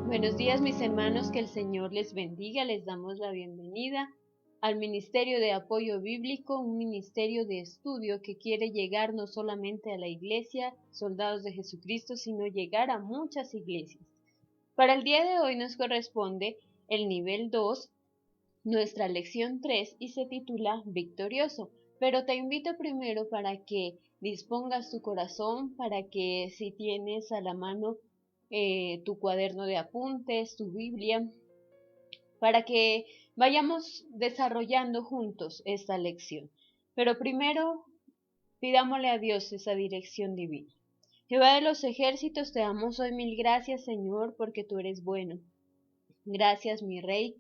Buenos días mis hermanos, que el Señor les bendiga. Les damos la bienvenida al Ministerio de Apoyo Bíblico, un ministerio de estudio que quiere llegar no solamente a la iglesia, Soldados de Jesucristo, sino llegar a muchas iglesias. Para el día de hoy nos corresponde el nivel 2, nuestra lección 3, y se titula Victorioso. Pero te invito primero para que dispongas tu corazón, para que si tienes a la mano tu cuaderno de apuntes, tu Biblia, para que vayamos desarrollando juntos esta lección. Pero primero pidámosle a Dios esa dirección divina. Jehová de los ejércitos, te damos hoy mil gracias, Señor, porque tú eres bueno. Gracias, mi Rey,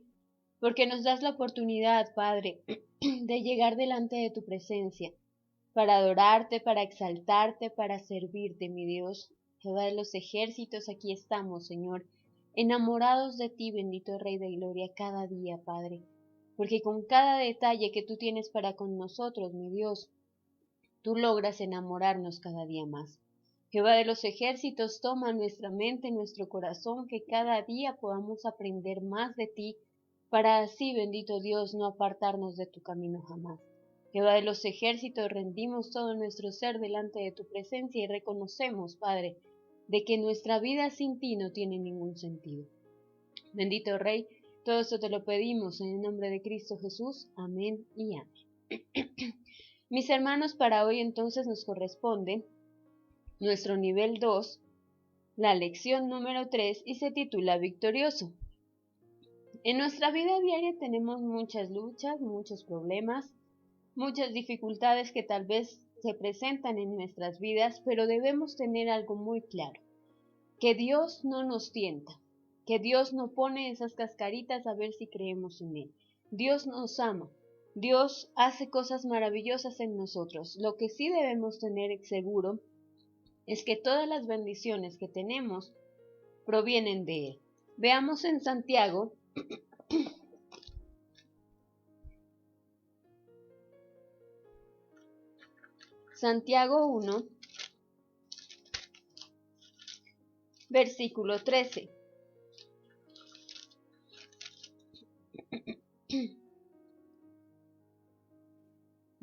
porque nos das la oportunidad, Padre, de llegar delante de tu presencia, para adorarte, para exaltarte, para servirte, mi Dios. Jehová de los ejércitos, aquí estamos, Señor, enamorados de ti, bendito Rey de Gloria, cada día, Padre, porque con cada detalle que tú tienes para con nosotros, mi Dios, tú logras enamorarnos cada día más. Jehová de los ejércitos, toma nuestra mente, nuestro corazón, que cada día podamos aprender más de ti, para así, bendito Dios, no apartarnos de tu camino jamás. Jehová de los ejércitos, rendimos todo nuestro ser delante de tu presencia y reconocemos, Padre, de que nuestra vida sin ti no tiene ningún sentido. Bendito Rey, todo esto te lo pedimos en el nombre de Cristo Jesús. Amén y amén. Mis hermanos, para hoy entonces nos corresponde nuestro nivel 2, la lección número 3, y se titula Victorioso. En nuestra vida diaria tenemos muchas luchas, muchos problemas, muchas dificultades que tal vez se presentan en nuestras vidas, pero debemos tener algo muy claro, que Dios no nos tienta, que Dios no pone esas cascaritas a ver si creemos en Él. Dios nos ama, Dios hace cosas maravillosas en nosotros. Lo que sí debemos tener seguro es que todas las bendiciones que tenemos provienen de Él. Veamos en Santiago, Santiago 1, versículo 13.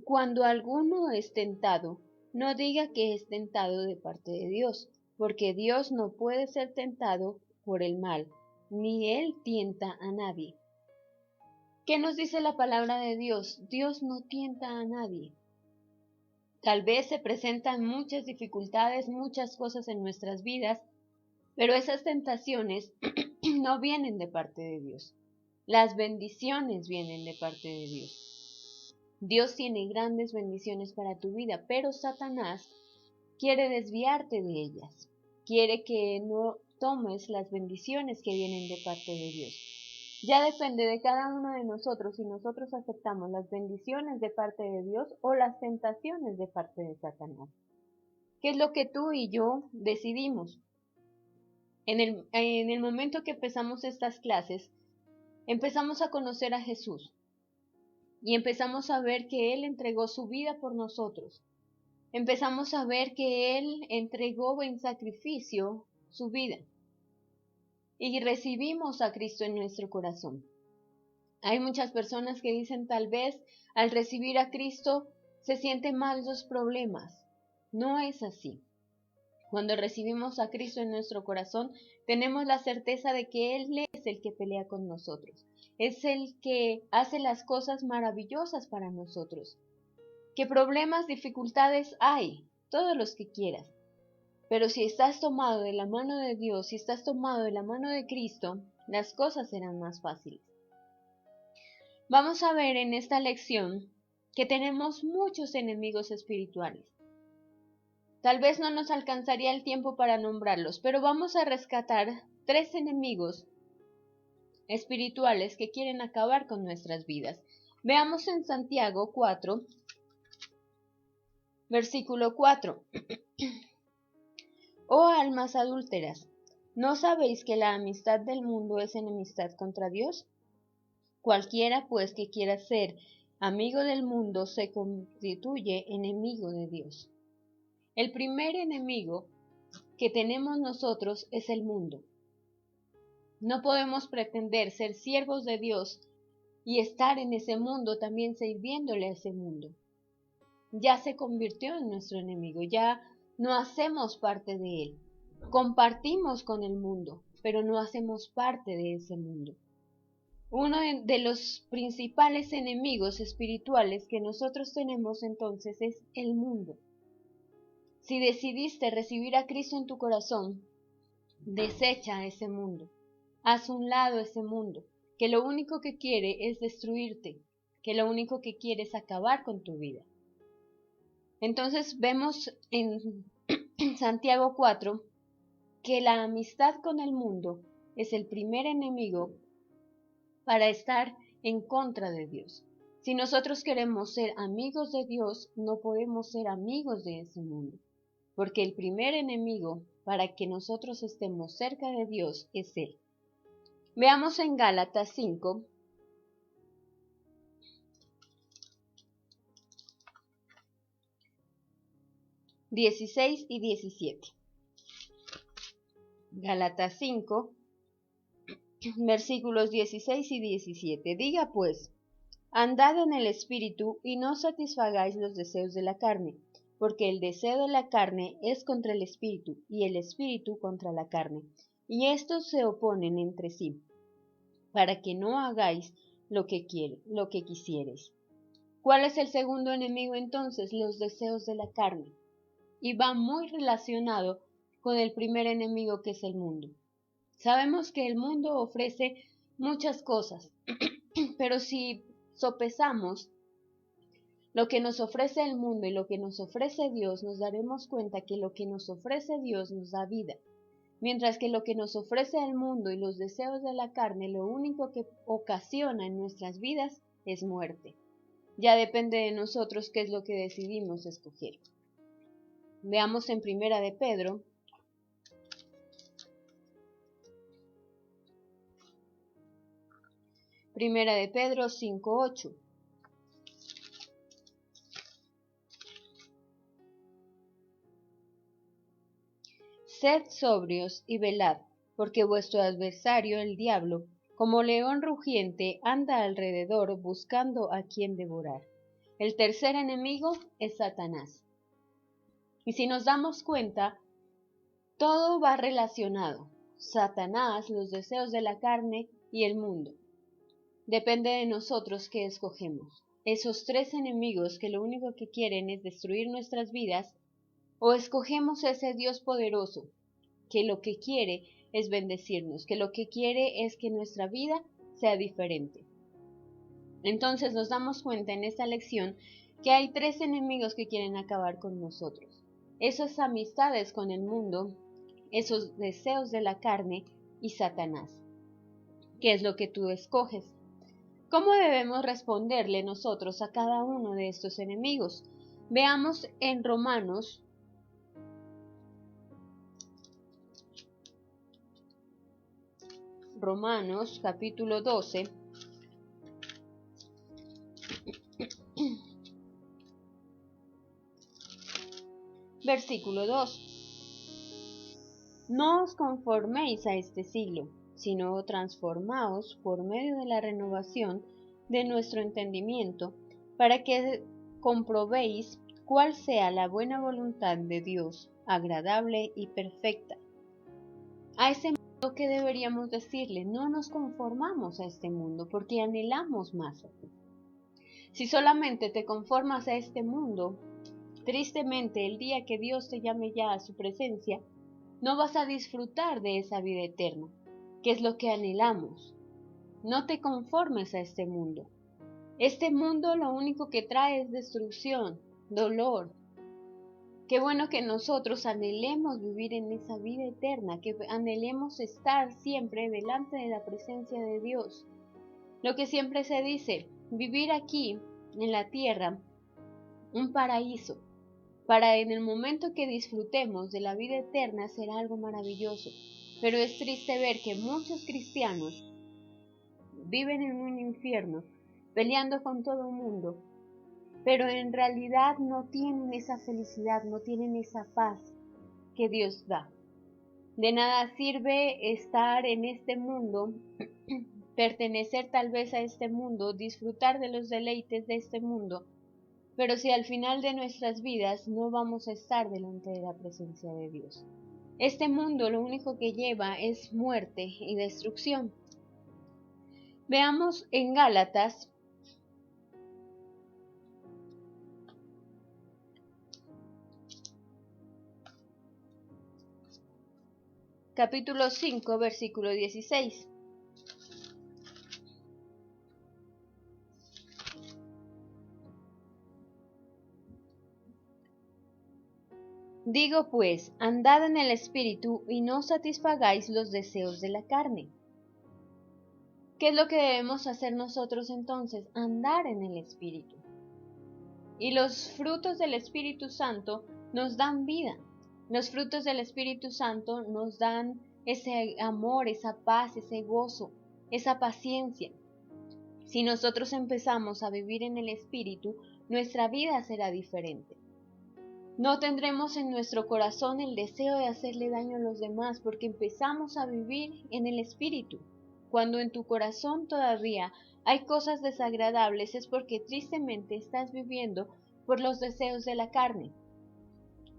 Cuando alguno es tentado, no diga que es tentado de parte de Dios, porque Dios no puede ser tentado por el mal, ni Él tienta a nadie. ¿Qué nos dice la palabra de Dios? Dios no tienta a nadie. Tal vez se presentan muchas dificultades, muchas cosas en nuestras vidas, pero esas tentaciones no vienen de parte de Dios. Las bendiciones vienen de parte de Dios. Dios tiene grandes bendiciones para tu vida, pero Satanás quiere desviarte de ellas. Quiere que no tomes las bendiciones que vienen de parte de Dios. Ya depende de cada uno de nosotros si nosotros aceptamos las bendiciones de parte de Dios o las tentaciones de parte de Satanás. ¿Qué es lo que tú y yo decidimos? En el momento que empezamos estas clases, empezamos a conocer a Jesús y empezamos a ver que Él entregó su vida por nosotros. Empezamos a ver que Él entregó en sacrificio su vida y recibimos a Cristo en nuestro corazón. Hay muchas personas que dicen tal vez al recibir a Cristo se sienten mal los problemas. No es así. Cuando recibimos a Cristo en nuestro corazón, tenemos la certeza de que Él es el que pelea con nosotros. Es el que hace las cosas maravillosas para nosotros. ¿Qué problemas, dificultades hay? Todos los que quieras. Pero si estás tomado de la mano de Dios, si estás tomado de la mano de Cristo, las cosas serán más fáciles. Vamos a ver en esta lección que tenemos muchos enemigos espirituales. Tal vez no nos alcanzaría el tiempo para nombrarlos, pero vamos a rescatar 3 enemigos espirituales que quieren acabar con nuestras vidas. Veamos en Santiago 4, versículo 4. Oh almas adúlteras, ¿no sabéis que la amistad del mundo es enemistad contra Dios? Cualquiera, pues, que quiera ser amigo del mundo se constituye enemigo de Dios. El primer enemigo que tenemos nosotros es el mundo. No podemos pretender ser siervos de Dios y estar en ese mundo también sirviéndole a ese mundo. Ya se convirtió en nuestro enemigo, ya no hacemos parte de él. Compartimos con el mundo, pero no hacemos parte de ese mundo. Uno de los principales enemigos espirituales que nosotros tenemos entonces es el mundo. Si decidiste recibir a Cristo en tu corazón, desecha ese mundo. Haz un lado ese mundo, que lo único que quiere es destruirte, que lo único que quiere es acabar con tu vida. Entonces vemos en Santiago 4 que la amistad con el mundo es el primer enemigo para estar en contra de Dios. Si nosotros queremos ser amigos de Dios, no podemos ser amigos de ese mundo, porque el primer enemigo para que nosotros estemos cerca de Dios es Él. Veamos en Gálatas 5, (16 y 17). Gálatas 5, versículos 16 y 17. Diga pues, andad en el Espíritu y no satisfagáis los deseos de la carne, porque el deseo de la carne es contra el Espíritu, y el Espíritu contra la carne, y estos se oponen entre sí, para que no hagáis lo que quisiereis. ¿Cuál es el segundo enemigo entonces? Los deseos de la carne. Y va muy relacionado con el primer enemigo, que es el mundo. Sabemos que el mundo ofrece muchas cosas, pero si sopesamos lo que nos ofrece el mundo y lo que nos ofrece Dios, nos daremos cuenta que lo que nos ofrece Dios nos da vida, mientras que lo que nos ofrece el mundo y los deseos de la carne, lo único que ocasiona en nuestras vidas es muerte. Ya depende de nosotros qué es lo que decidimos escoger. Veamos en Primera de Pedro, Primera de Pedro 5:8. Sed sobrios y velad, porque vuestro adversario el diablo, como león rugiente, anda alrededor buscando a quien devorar. El tercer enemigo es Satanás. Y si nos damos cuenta, todo va relacionado. Satanás, los deseos de la carne y el mundo. Depende de nosotros qué escogemos. Esos tres enemigos que lo único que quieren es destruir nuestras vidas, o escogemos ese Dios poderoso, que lo que quiere es bendecirnos, que lo que quiere es que nuestra vida sea diferente. Entonces nos damos cuenta en esta lección que hay tres enemigos que quieren acabar con nosotros. Esas amistades con el mundo, esos deseos de la carne y Satanás. ¿Qué es lo que tú escoges? ¿Cómo debemos responderle nosotros a cada uno de estos enemigos? Veamos en Romanos capítulo 12, versículo 2. No os conforméis a este siglo, sino transformaos por medio de la renovación de nuestro entendimiento, para que comprobéis cuál sea la buena voluntad de Dios, agradable y perfecta. A ese mundo, ¿qué deberíamos decirle? No nos conformamos a este mundo, porque anhelamos más. Si solamente te conformas a este mundo, tristemente el día que Dios te llame ya a su presencia, no vas a disfrutar de esa vida eterna, que es lo que anhelamos. No te conformes a este mundo. Este mundo lo único que trae es destrucción, dolor. Qué bueno que nosotros anhelemos vivir en esa vida eterna, que anhelemos estar siempre delante de la presencia de Dios. Lo que siempre se dice, vivir aquí en la tierra, un paraíso, para en el momento que disfrutemos de la vida eterna será algo maravilloso. Pero es triste ver que muchos cristianos viven en un infierno, peleando con todo el mundo, pero en realidad no tienen esa felicidad, no tienen esa paz que Dios da. De nada sirve estar en este mundo, pertenecer tal vez a este mundo, disfrutar de los deleites de este mundo, pero si al final de nuestras vidas no vamos a estar delante de la presencia de Dios. Este mundo lo único que lleva es muerte y destrucción. Veamos en Gálatas capítulo 5, versículo 16. Digo pues, andad en el Espíritu y no satisfagáis los deseos de la carne. ¿Qué es lo que debemos hacer nosotros entonces? Andar en el Espíritu. Y los frutos del Espíritu Santo nos dan vida. Los frutos del Espíritu Santo nos dan ese amor, esa paz, ese gozo, esa paciencia. Si nosotros empezamos a vivir en el Espíritu, nuestra vida será diferente. No tendremos en nuestro corazón el deseo de hacerle daño a los demás porque empezamos a vivir en el Espíritu. Cuando en tu corazón todavía hay cosas desagradables es porque tristemente estás viviendo por los deseos de la carne.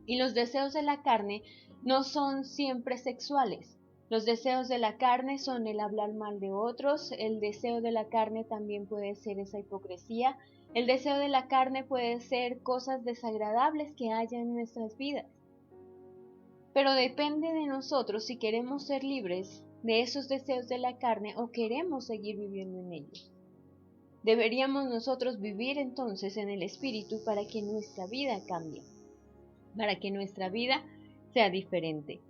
Y los deseos de la carne no son siempre sexuales. Los deseos de la carne son el hablar mal de otros, el deseo de la carne también puede ser esa hipocresía, el deseo de la carne puede ser cosas desagradables que haya en nuestras vidas. Pero depende de nosotros si queremos ser libres de esos deseos de la carne o queremos seguir viviendo en ellos. Deberíamos nosotros vivir entonces en el Espíritu para que nuestra vida cambie, para que nuestra vida sea diferente.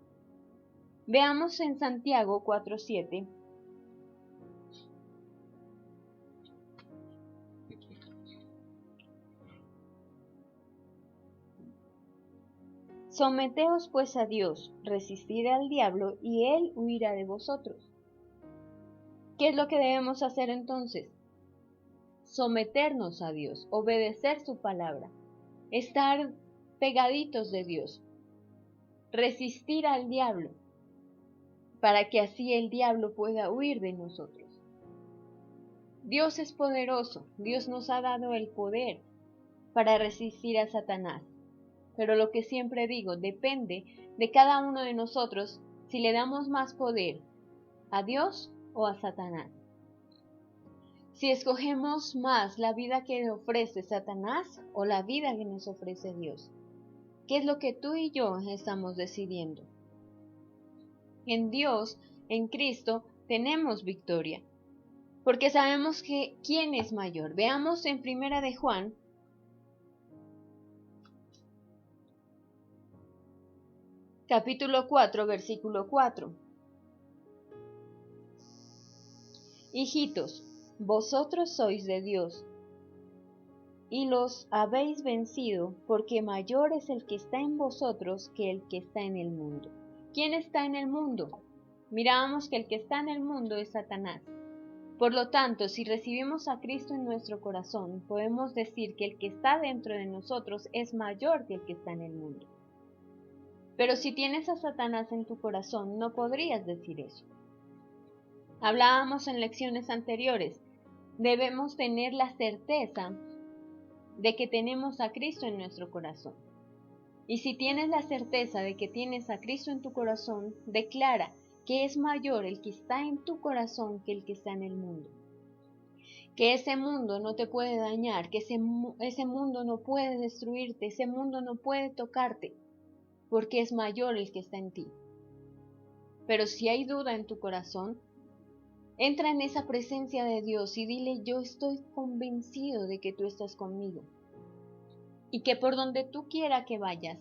Veamos en Santiago 4:7. Someteos pues a Dios, resistid al diablo y él huirá de vosotros. ¿Qué es lo que debemos hacer entonces? Someternos a Dios, obedecer su palabra, estar pegaditos de Dios, resistir al diablo, para que así el diablo pueda huir de nosotros. Dios es poderoso, Dios nos ha dado el poder para resistir a Satanás. Pero lo que siempre digo, depende de cada uno de nosotros si le damos más poder a Dios o a Satanás. Si escogemos más la vida que ofrece Satanás o la vida que nos ofrece Dios. ¿Qué es lo que tú y yo estamos decidiendo? En Dios, en Cristo, tenemos victoria, porque sabemos que ¿quién es mayor? Veamos en Primera de Juan, capítulo 4, versículo 4. Hijitos, vosotros sois de Dios, y los habéis vencido, porque mayor es el que está en vosotros que el que está en el mundo. ¿Quién está en el mundo? Mirábamos que el que está en el mundo es Satanás. Por lo tanto, si recibimos a Cristo en nuestro corazón, podemos decir que el que está dentro de nosotros es mayor que el que está en el mundo. Pero si tienes a Satanás en tu corazón, no podrías decir eso. Hablábamos en lecciones anteriores, debemos tener la certeza de que tenemos a Cristo en nuestro corazón. Y si tienes la certeza de que tienes a Cristo en tu corazón, declara que es mayor el que está en tu corazón que el que está en el mundo. Que ese mundo no te puede dañar, que ese mundo no puede destruirte, ese mundo no puede tocarte, porque es mayor el que está en ti. Pero si hay duda en tu corazón, entra en esa presencia de Dios y dile: yo estoy convencido de que tú estás conmigo. Y que por donde tú quiera que vayas,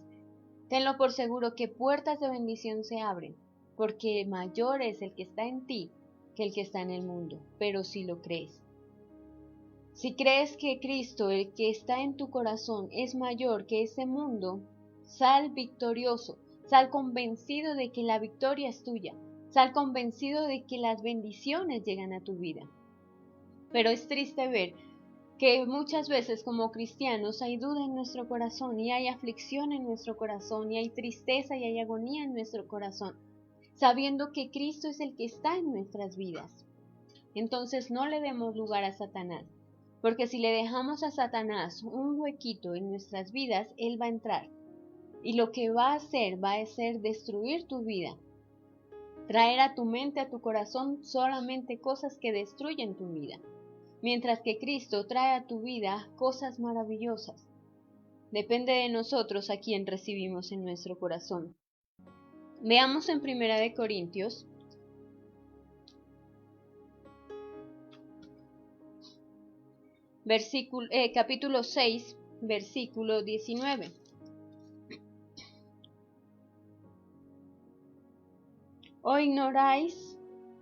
tenlo por seguro que puertas de bendición se abren, porque mayor es el que está en ti que el que está en el mundo, pero si lo crees. Si crees que Cristo, el que está en tu corazón, es mayor que ese mundo, sal victorioso, sal convencido de que la victoria es tuya, sal convencido de que las bendiciones llegan a tu vida. Pero es triste ver que muchas veces como cristianos hay duda en nuestro corazón y hay aflicción en nuestro corazón y hay tristeza y hay agonía en nuestro corazón. sabiendo que Cristo es el que está en nuestras vidas. Entonces no le demos lugar a Satanás, porque si le dejamos a Satanás un huequito en nuestras vidas, él va a entrar. Y lo que va a ser destruir tu vida, traer a tu mente, a tu corazón, solamente cosas que destruyen tu vida, mientras que Cristo trae a tu vida cosas maravillosas. Depende de nosotros a quién recibimos en nuestro corazón. Veamos en 1 de Corintios, capítulo 6, versículo 19. ¿O ignoráis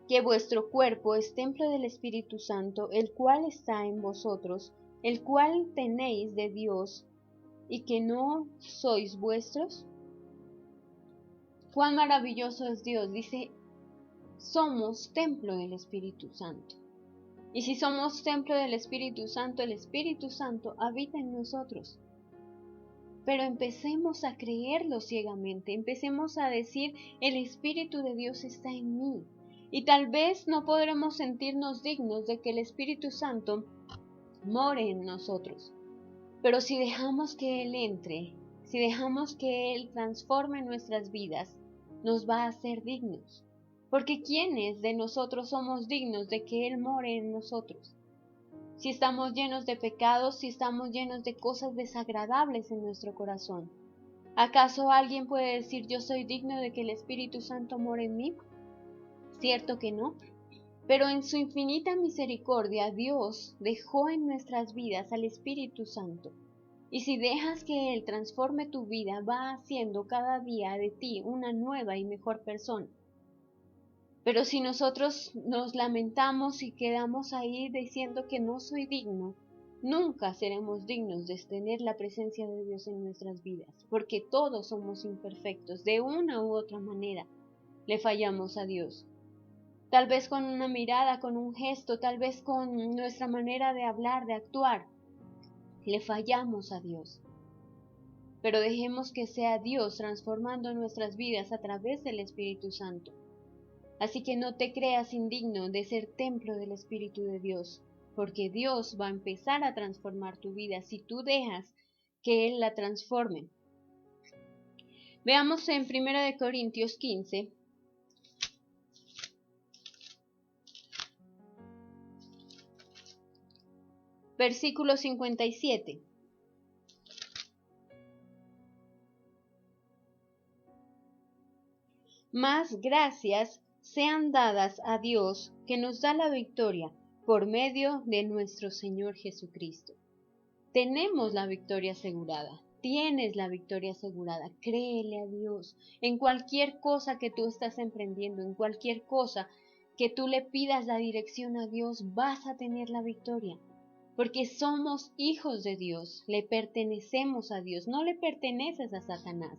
que vuestro cuerpo es templo del Espíritu Santo, el cual está en vosotros, el cual tenéis de Dios, y que no sois vuestros? Cuán maravilloso es Dios. Dice, somos templo del Espíritu Santo. Y si somos templo del Espíritu Santo, el Espíritu Santo habita en nosotros. Pero empecemos a creerlo ciegamente, empecemos a decir, el Espíritu de Dios está en mí. Y tal vez no podremos sentirnos dignos de que el Espíritu Santo more en nosotros. Pero si dejamos que Él entre, si dejamos que Él transforme nuestras vidas, nos va a hacer dignos. Porque ¿quiénes de nosotros somos dignos de que Él more en nosotros? Si estamos llenos de pecados, si estamos llenos de cosas desagradables en nuestro corazón, ¿acaso alguien puede decir yo soy digno de que el Espíritu Santo more en mí? Cierto que no. Pero en su infinita misericordia Dios dejó en nuestras vidas al Espíritu Santo. Y si dejas que Él transforme tu vida, va haciendo cada día de ti una nueva y mejor persona. Pero si nosotros nos lamentamos y quedamos ahí diciendo que no soy digno, nunca seremos dignos de tener la presencia de Dios en nuestras vidas, porque todos somos imperfectos, de una u otra manera le fallamos a Dios. Tal vez con una mirada, con un gesto, tal vez con nuestra manera de hablar, de actuar, le fallamos a Dios. Pero dejemos que sea Dios transformando nuestras vidas a través del Espíritu Santo. Así que no te creas indigno de ser templo del Espíritu de Dios, porque Dios va a empezar a transformar tu vida si tú dejas que Él la transforme. Veamos en 1 de Corintios 15, versículo 57. Más gracias sean dadas a Dios que nos da la victoria por medio de nuestro Señor Jesucristo. Tenemos la victoria asegurada, tienes la victoria asegurada, créele a Dios. En cualquier cosa que tú estás emprendiendo, en cualquier cosa que tú le pidas la dirección a Dios, vas a tener la victoria. Porque somos hijos de Dios, le pertenecemos a Dios, no le perteneces a Satanás.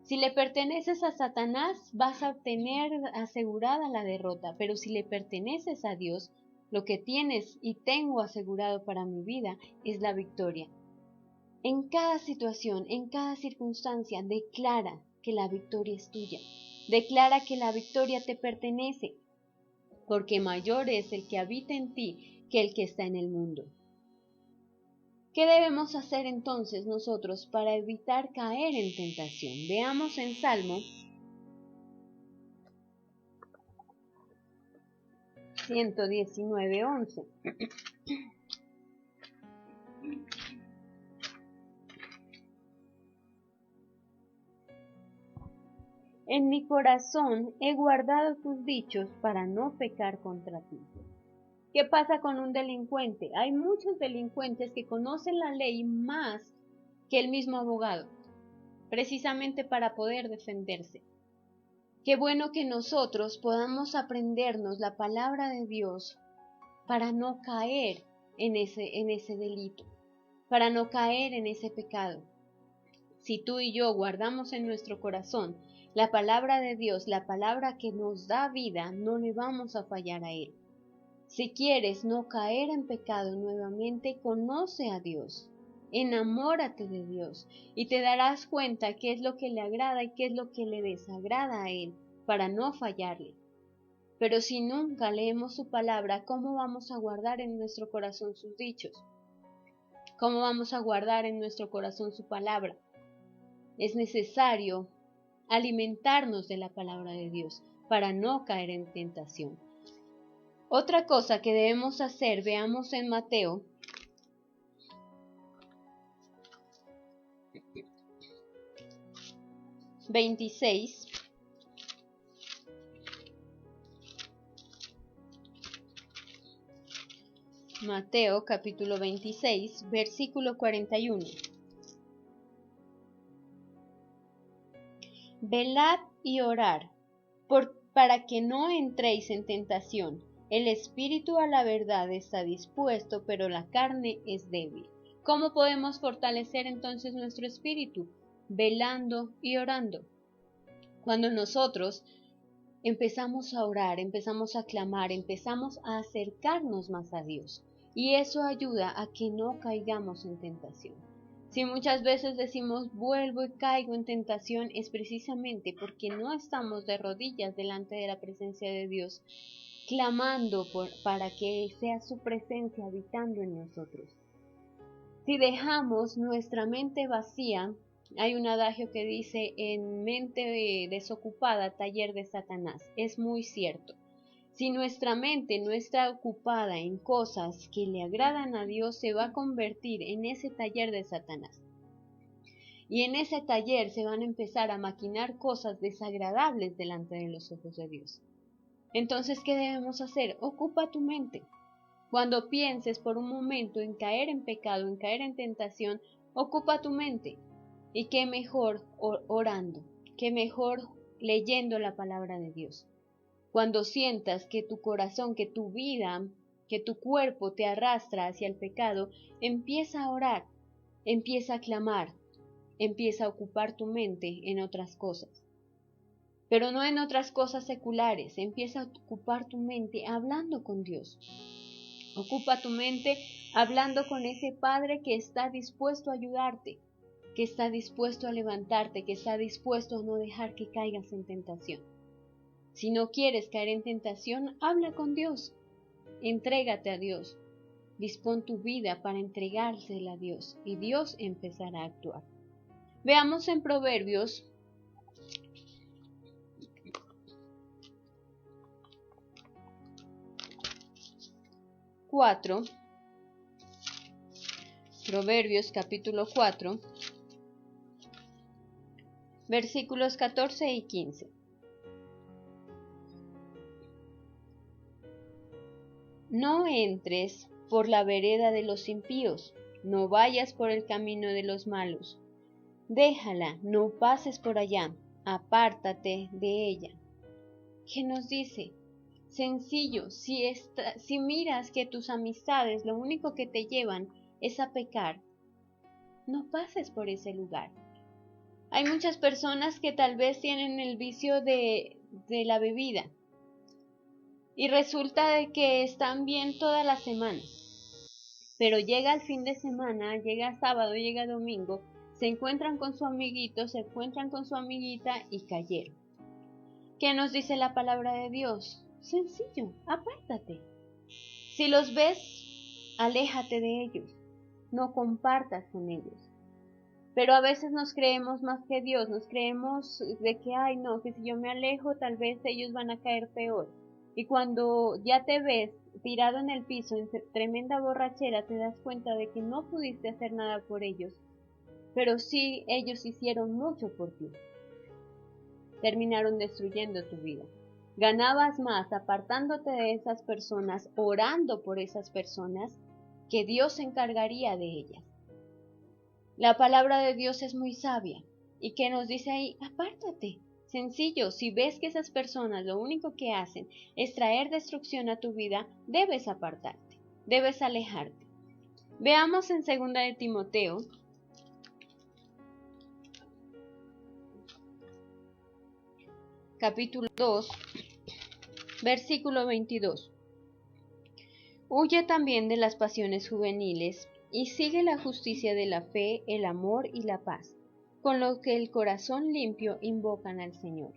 Si le perteneces a Satanás, vas a tener asegurada la derrota, pero si le perteneces a Dios, lo que tienes y tengo asegurado para mi vida es la victoria. En cada situación, en cada circunstancia, declara que la victoria es tuya. Declara que la victoria te pertenece, porque mayor es el que habita en ti que el que está en el mundo. ¿Qué debemos hacer entonces nosotros para evitar caer en tentación? Veamos en Salmo 119:11. En mi corazón he guardado tus dichos para no pecar contra ti. ¿Qué pasa con un delincuente? Hay muchos delincuentes que conocen la ley más que el mismo abogado, precisamente para poder defenderse. Qué bueno que nosotros podamos aprendernos la palabra de Dios para no caer en ese delito, para no caer en ese pecado. Si tú y yo guardamos en nuestro corazón la palabra de Dios, la palabra que nos da vida, no le vamos a fallar a Él. Si quieres no caer en pecado nuevamente, conoce a Dios, enamórate de Dios y te darás cuenta qué es lo que le agrada y qué es lo que le desagrada a Él. para no fallarle. Pero si nunca leemos su palabra, ¿cómo vamos a guardar en nuestro corazón sus dichos? ¿Cómo vamos a guardar en nuestro corazón su palabra? Es necesario alimentarnos de la palabra de Dios para no caer en tentación. Otra cosa que debemos hacer, veamos en Mateo 26. Mateo capítulo 26, versículo 41. Velad y orad, para que no entréis en tentación. El espíritu a la verdad está dispuesto, pero la carne es débil. ¿Cómo podemos fortalecer entonces nuestro espíritu? Velando y orando. Cuando nosotros empezamos a orar, empezamos a clamar, empezamos a acercarnos más a Dios, y eso ayuda a que no caigamos en tentación. Si muchas veces decimos vuelvo y caigo en tentación, es precisamente porque no estamos de rodillas delante de la presencia de Dios, clamando para que sea su presencia habitando en nosotros. Si dejamos nuestra mente vacía, hay un adagio que dice, en mente desocupada, taller de Satanás. Es muy cierto. Si nuestra mente no está ocupada en cosas que le agradan a Dios, se va a convertir en ese taller de Satanás. Y en ese taller se van a empezar a maquinar cosas desagradables delante de los ojos de Dios. Entonces, ¿qué debemos hacer? Ocupa tu mente. Cuando pienses por un momento en caer en pecado, en caer en tentación, ocupa tu mente. Y qué mejor orando, qué mejor leyendo la palabra de Dios. Cuando sientas que tu corazón, que tu vida, que tu cuerpo te arrastra hacia el pecado, empieza a orar, empieza a clamar, empieza a ocupar tu mente en otras cosas. Pero no en otras cosas seculares, empieza a ocupar tu mente hablando con Dios. Ocupa tu mente hablando con ese Padre que está dispuesto a ayudarte, que está dispuesto a levantarte, que está dispuesto a no dejar que caigas en tentación. Si no quieres caer en tentación, habla con Dios, entrégate a Dios, dispón tu vida para entregársela a Dios y Dios empezará a actuar. Veamos en Proverbios 4, Proverbios capítulo 4, versículos 14 y 15. No entres por la vereda de los impíos, no vayas por el camino de los malos. Déjala, no pases por allá, apártate de ella. ¿Qué nos dice? Sencillo, si miras que tus amistades lo único que te llevan es a pecar, no pases por ese lugar. Hay muchas personas que tal vez tienen el vicio de la bebida y resulta de que están bien toda la semana, pero llega el fin de semana, llega sábado, llega domingo, se encuentran con su amiguito, se encuentran con su amiguita y cayeron. ¿Qué nos dice la palabra de Dios? Sencillo, apártate. Si los ves, aléjate de ellos, no compartas con ellos. Pero a veces nos creemos más que Dios, nos creemos de que, ay no, que si yo me alejo tal vez ellos van a caer peor. Y cuando ya te ves tirado en el piso en tremenda borrachera, te das cuenta de que no pudiste hacer nada por ellos, pero sí ellos hicieron mucho por ti. Terminaron destruyendo tu vida. Ganabas más apartándote de esas personas, orando por esas personas, que Dios se encargaría de ellas. La palabra de Dios es muy sabia. ¿Y qué nos dice ahí? Apártate. Sencillo, si ves que esas personas lo único que hacen es traer destrucción a tu vida, debes apartarte, debes alejarte. Veamos en 2 de Timoteo, capítulo 2, versículo 22. Huye también de las pasiones juveniles y sigue la justicia de la fe, el amor y la paz, con lo que el corazón limpio invocan al Señor.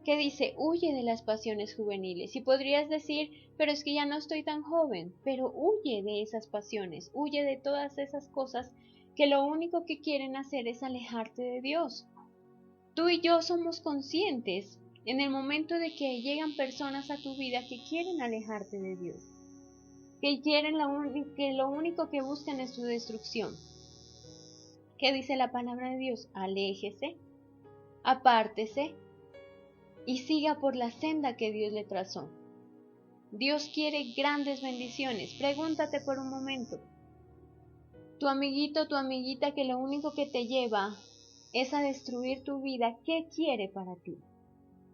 que dice, huye de las pasiones juveniles. Y podrías decir, pero es que ya no estoy tan joven, pero huye de esas pasiones, huye de todas esas cosas que lo único que quieren hacer es alejarte de Dios. Tú y yo somos conscientes en el momento de que llegan personas a tu vida que quieren alejarte de Dios, que que lo único que buscan es su destrucción. ¿Qué dice la palabra de Dios? Aléjese, apártese y siga por la senda que Dios le trazó. Dios quiere grandes bendiciones. Pregúntate por un momento. Tu amiguito, tu amiguita que lo único que te lleva es a destruir tu vida, ¿qué quiere para ti?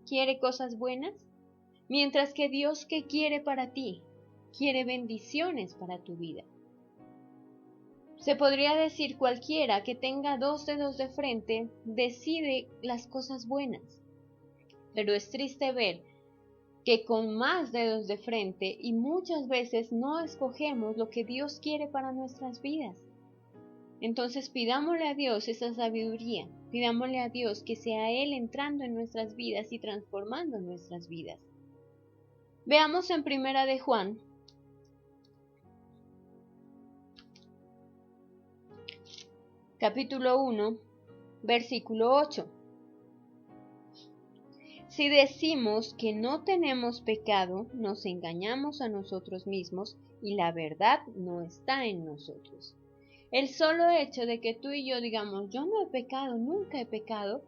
¿Quiere cosas buenas? Mientras que Dios, ¿qué quiere para ti? Quiere bendiciones para tu vida. Se podría decir cualquiera que tenga dos dedos de frente decide las cosas buenas. Pero es triste ver que con más dedos de frente y muchas veces no escogemos lo que Dios quiere para nuestras vidas. Entonces pidámosle a Dios esa sabiduría, pidámosle a Dios que sea Él entrando en nuestras vidas y transformando nuestras vidas. Veamos en Primera de Juan, capítulo 1, versículo 8. Si decimos que no tenemos pecado, nos engañamos a nosotros mismos y la verdad no está en nosotros. El solo hecho de que tú y yo digamos, yo no he pecado, nunca he pecado,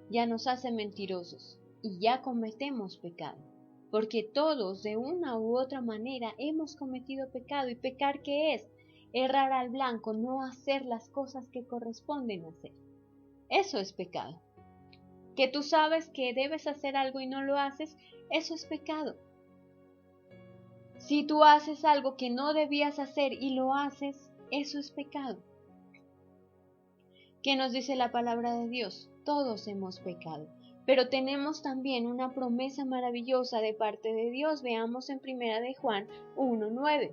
ya nos hace mentirosos y ya cometemos pecado. Porque todos de una u otra manera hemos cometido pecado. ¿Y pecar qué es? Errar al blanco, no hacer las cosas que corresponden hacer. Eso es pecado. Que tú sabes que debes hacer algo y no lo haces, eso es pecado. Si tú haces algo que no debías hacer y lo haces, eso es pecado. ¿Qué nos dice la palabra de Dios? Todos hemos pecado, pero tenemos también una promesa maravillosa de parte de Dios. Veamos en Primera de Juan 1:9.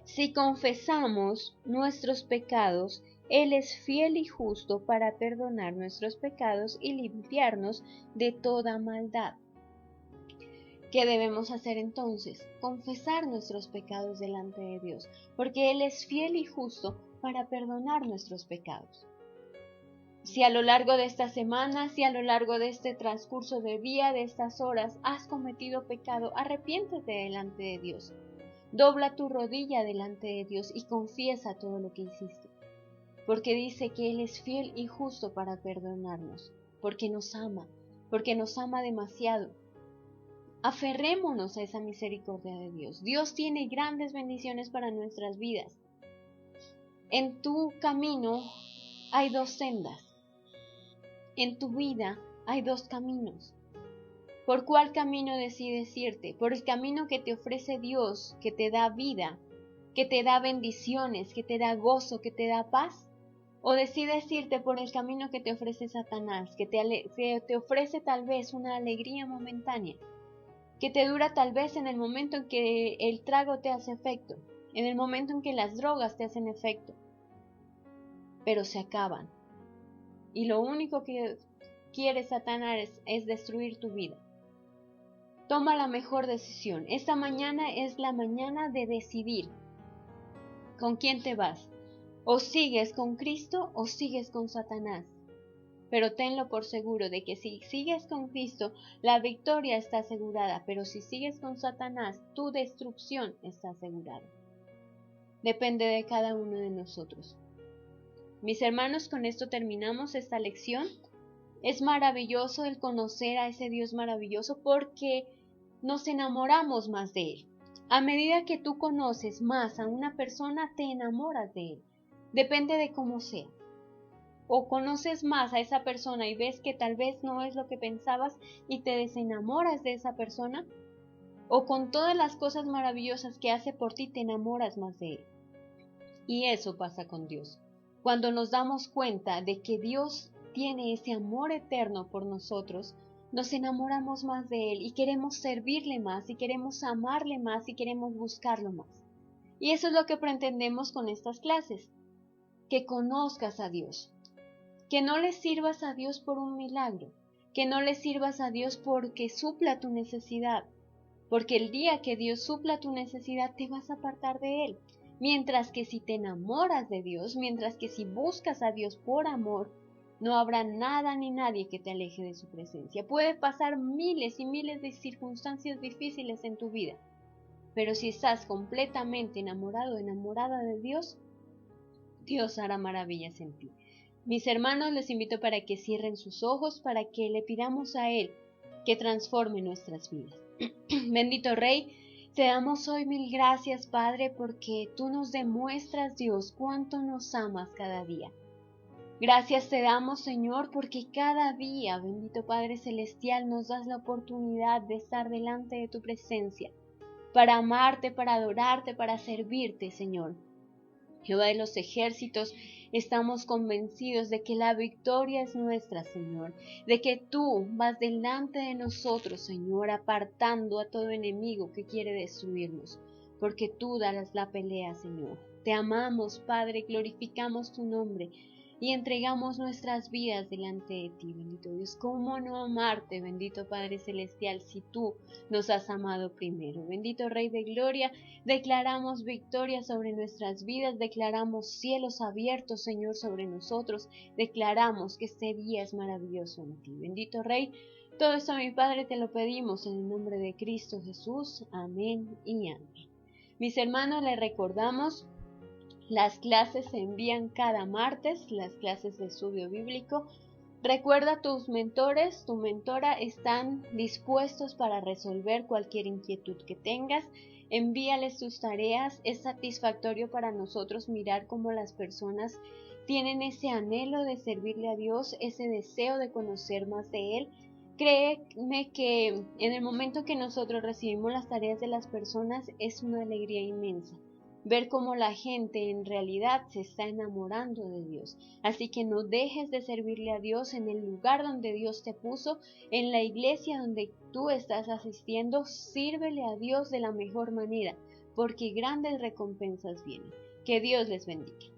Si confesamos nuestros pecados, Él es fiel y justo para perdonar nuestros pecados y limpiarnos de toda maldad. ¿Qué debemos hacer entonces? Confesar nuestros pecados delante de Dios, porque Él es fiel y justo para perdonar nuestros pecados. Si a lo largo de esta semana, si a lo largo de este transcurso de día, de estas horas, has cometido pecado, arrepiéntete delante de Dios. Dobla tu rodilla delante de Dios y confiesa todo lo que hiciste, porque dice que Él es fiel y justo para perdonarnos, porque nos ama demasiado. Aferrémonos a esa misericordia de Dios. Dios tiene grandes bendiciones para nuestras vidas. En tu camino hay dos sendas. En tu vida hay dos caminos. ¿Por cuál camino decides irte? ¿Por el camino que te ofrece Dios, que te da vida, que te da bendiciones, que te da gozo, que te da paz? ¿O decides irte por el camino que te ofrece Satanás, que te ofrece tal vez una alegría momentánea, que te dura tal vez en el momento en que el trago te hace efecto, en el momento en que las drogas te hacen efecto, pero se acaban? Y lo único que quiere Satanás es destruir tu vida. Toma la mejor decisión. Esta mañana es la mañana de decidir con quién te vas. O sigues con Cristo o sigues con Satanás. Pero tenlo por seguro de que si sigues con Cristo, la victoria está asegurada. Pero si sigues con Satanás, tu destrucción está asegurada. Depende de cada uno de nosotros. Mis hermanos, con esto terminamos esta lección. Es maravilloso el conocer a ese Dios maravilloso porque nos enamoramos más de Él. A medida que tú conoces más a una persona, te enamoras de Él. Depende de cómo sea. O conoces más a esa persona y ves que tal vez no es lo que pensabas y te desenamoras de esa persona. O con todas las cosas maravillosas que hace por ti, te enamoras más de Él. Y eso pasa con Dios. Cuando nos damos cuenta de que Dios tiene ese amor eterno por nosotros, nos enamoramos más de Él y queremos servirle más y queremos amarle más y queremos buscarlo más. Y eso es lo que pretendemos con estas clases. que conozcas a Dios, que no le sirvas a Dios por un milagro, que no le sirvas a Dios porque supla tu necesidad, porque el día que Dios supla tu necesidad te vas a apartar de Él. Mientras que si te enamoras de Dios, mientras que si buscas a Dios por amor, no habrá nada ni nadie que te aleje de su presencia. Puede pasar miles y miles de circunstancias difíciles en tu vida, pero si estás completamente enamorado, enamorada de Dios, Dios hará maravillas en ti. Mis hermanos, les invito para que cierren sus ojos, para que le pidamos a Él que transforme nuestras vidas. Bendito Rey, te damos hoy mil gracias, Padre, porque tú nos demuestras, Dios, cuánto nos amas cada día. Gracias te damos, Señor, porque cada día, bendito Padre Celestial, nos das la oportunidad de estar delante de tu presencia, para amarte, para adorarte, para servirte, Señor. Jehová de los ejércitos, estamos convencidos de que la victoria es nuestra, Señor, de que tú vas delante de nosotros, Señor, apartando a todo enemigo que quiere destruirnos, porque tú darás la pelea, Señor. Te amamos, Padre, glorificamos tu nombre y entregamos nuestras vidas delante de ti, bendito Dios. ¿Cómo no amarte, bendito Padre Celestial, si tú nos has amado primero? Bendito Rey de Gloria, declaramos victoria sobre nuestras vidas, declaramos cielos abiertos, Señor, sobre nosotros, declaramos que este día es maravilloso en ti. Bendito Rey, todo esto, mi Padre, te lo pedimos en el nombre de Cristo Jesús. Amén y amén. Mis hermanos, les recordamos, las clases se envían cada martes, las clases de estudio bíblico. Recuerda, tus mentores, tu mentora están dispuestos para resolver cualquier inquietud que tengas. Envíales tus tareas. Es satisfactorio para nosotros mirar cómo las personas tienen ese anhelo de servirle a Dios, ese deseo de conocer más de Él. Créeme que en el momento que nosotros recibimos las tareas de las personas es una alegría inmensa ver cómo la gente en realidad se está enamorando de Dios. Así que no dejes de servirle a Dios en el lugar donde Dios te puso, en la iglesia donde tú estás asistiendo. Sírvele a Dios de la mejor manera, porque grandes recompensas vienen. Que Dios les bendiga.